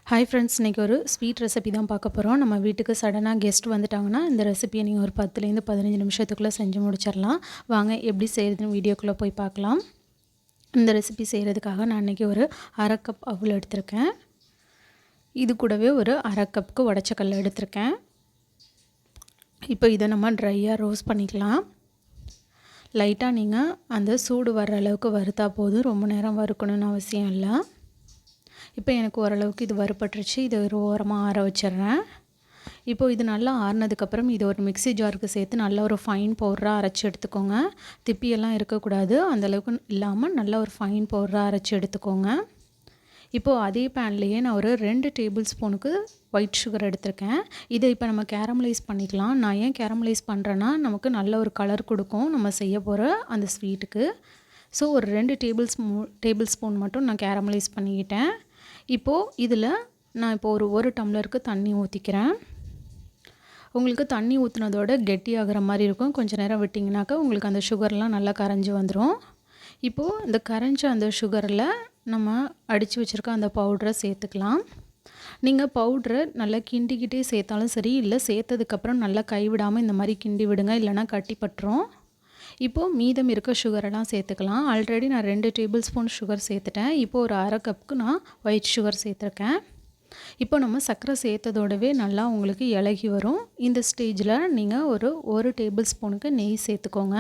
Hi friends, இன்றைக்கி ஒரு sweet recipe தான் பார்க்க போகிறோம். நம்ம வீட்டுக்கு சடனாக கெஸ்ட் வந்துட்டாங்கன்னா இந்த ரெசிபியை நீங்கள் ஒரு 10லேருந்து 15 நிமிஷத்துக்குள்ளே செஞ்சு முடிச்சிடலாம். வாங்க எப்படி செய்கிறதுன்னு வீடியோக்குள்ளே போய் பார்க்கலாம். இந்த ரெசிபி செய்கிறதுக்காக நான் இன்றைக்கி ஒரு அரை கப் அவல் எடுத்திருக்கேன். இது கூடவே ஒரு அரை கப்புக்கு உடச்சக்கல்ல எடுத்திருக்கேன். இப்போ இதை நம்ம ட்ரையாக ரோஸ்ட் பண்ணிக்கலாம். லைட்டாக நீங்கள் அந்த சூடு வர்ற அளவுக்கு வறுத்தா போதும், ரொம்ப நேரம் வறுக்கணும்னு அவசியம் இல்லை. இப்போ எனக்கு ஓரளவுக்கு இது வறுபட்டுருச்சு. இது ஒரு ஓரமாக ஆற வச்சிடுறேன். இப்போது இது நல்லா ஆறினதுக்கப்புறம் இது ஒரு மிக்ஸி ஜாருக்கு சேர்த்து நல்ல ஒரு ஃபைன் பவுடராக அரைச்சி எடுத்துக்கோங்க. திப்பியெல்லாம் இருக்கக்கூடாது, அந்தளவுக்கு இல்லாமல் நல்ல ஒரு ஃபைன் பவுடராக அரைச்சி எடுத்துக்கோங்க. இப்போது அதே பேன்லேயே நான் ஒரு 2 டேபிள் ஸ்பூனுக்கு ஒயிட் சுகர் எடுத்திருக்கேன். இதை இப்போ நம்ம கேரமலைஸ் பண்ணிக்கலாம். நான் ஏன் கேரமலைஸ் பண்ணுறேன்னா, நமக்கு நல்ல ஒரு கலர் கொடுக்கும் நம்ம செய்ய போகிற அந்த ஸ்வீட்டுக்கு. ஸோ ஒரு 2 டேபிள் ஸ்பூன் மட்டும் நான் கேரமலைஸ் பண்ணிக்கிட்டேன். இப்போது இதில் நான் ஒரு டம்ளருக்கு தண்ணி ஊற்றிக்கிறேன். உங்களுக்கு தண்ணி ஊற்றுனதோட கெட்டியாகிற மாதிரி இருக்கும். கொஞ்சம் நேரம் விட்டிங்கனாக்கா உங்களுக்கு அந்த சுகர்லாம் நல்லா கரைஞ்சி வந்துடும். இப்போது இந்த கரைஞ்ச அந்த சுகரில் நம்ம அடித்து வச்சுருக்க அந்த பவுடரை சேர்த்துக்கலாம். நீங்கள் பவுட்ரை நல்லா கிண்டிக்கிட்டே சேர்த்தாலும் சரி, இல்லை சேர்த்ததுக்கப்புறம் நல்லா கைவிடாமல் இந்த மாதிரி கிண்டி விடுங்க, இல்லைனா கட்டி பட்டுரும். இப்போது மீதம் இருக்க சுகரெல்லாம் சேர்த்துக்கலாம். ஆல்ரெடி நான் 2 டேபிள் ஸ்பூன் சுகர் சேர்த்துட்டேன். இப்போது ஒரு அரை கப்புக்கு நான் ஒயிட் சுகர் சேர்த்துருக்கேன். இப்போ நம்ம சர்க்கரை சேர்த்ததோடவே நல்லா உங்களுக்கு இலகி வரும். இந்த ஸ்டேஜில் நீங்கள் ஒரு டேபிள் ஸ்பூனுக்கு நெய் சேர்த்துக்கோங்க.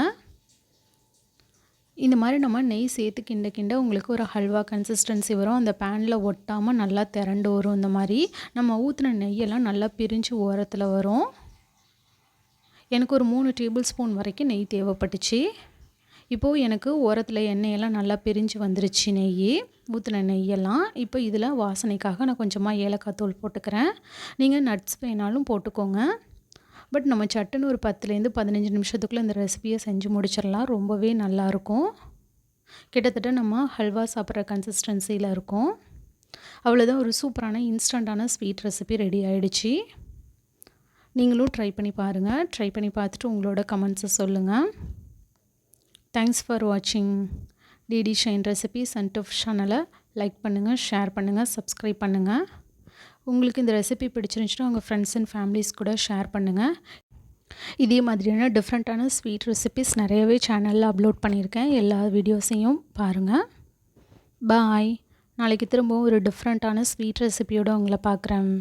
இந்த மாதிரி நம்ம நெய் சேர்த்து கிண்ட உங்களுக்கு ஒரு ஹல்வா கன்சிஸ்டன்சி வரும். அந்த பேனில் ஒட்டாமல் நல்லா திரண்டு வரும். இந்த மாதிரி நம்ம ஊற்றின நெய்யெல்லாம் நல்லா பிரிஞ்சு ஓரத்தில் வரும். எனக்கு ஒரு 3 டேபிள் ஸ்பூன் வரைக்கும் நெய் தேவைப்பட்டுச்சு. இப்போது எனக்கு ஓரத்தில் எண்ணெயெல்லாம் நல்லா பிரிஞ்சு வந்துருச்சு, ஊற்றின நெய்யெல்லாம். இப்போ இதில் வாசனைக்காக நான் கொஞ்சமாக ஏலக்காய் தூள் போட்டுக்கிறேன். நீங்கள் நட்ஸ் வேணாலும் போட்டுக்கோங்க. பட் நம்ம சட்டுன்னு ஒரு 10லேருந்து 15 நிமிஷத்துக்குள்ளே இந்த ரெசிபியை செஞ்சு முடிச்சிடலாம். ரொம்பவே நல்லாயிருக்கும். கிட்டத்தட்ட நம்ம ஹல்வா சாப்பிட்ற கன்சிஸ்டன்சியில் இருக்கும். அவ்வளோதான், ஒரு சூப்பரான இன்ஸ்டண்ட்டான ஸ்வீட் ரெசிபி ரெடி ஆகிடுச்சு. நீங்களும் ட்ரை பண்ணி பாருங்கள். ட்ரை பண்ணி பார்த்துட்டு உங்களோட கமெண்ட்ஸை சொல்லுங்கள். தேங்க்ஸ் ஃபார் வாட்சிங். DD shine recipes and tips சேனலை லைக் பண்ணுங்கள், ஷேர் பண்ணுங்கள், சப்ஸ்கிரைப் பண்ணுங்கள். உங்களுக்கு இந்த ரெசிபி பிடிச்சிருந்துச்சுன்னா உங்கள் ஃப்ரெண்ட்ஸ் அண்ட் ஃபேமிலிஸ் கூட ஷேர் பண்ணுங்கள். இதே மாதிரியான டிஃப்ரெண்ட்டான ஸ்வீட் ரெசிபீஸ் நிறையவே சேனலில் அப்லோட் பண்ணியிருக்கேன். எல்லா வீடியோஸையும் பாருங்கள். பாய். நாளைக்கு திரும்பவும் ஒரு டிஃப்ரெண்ட்டான ஸ்வீட் ரெசிபியோடு உங்களை பார்க்குறேன்.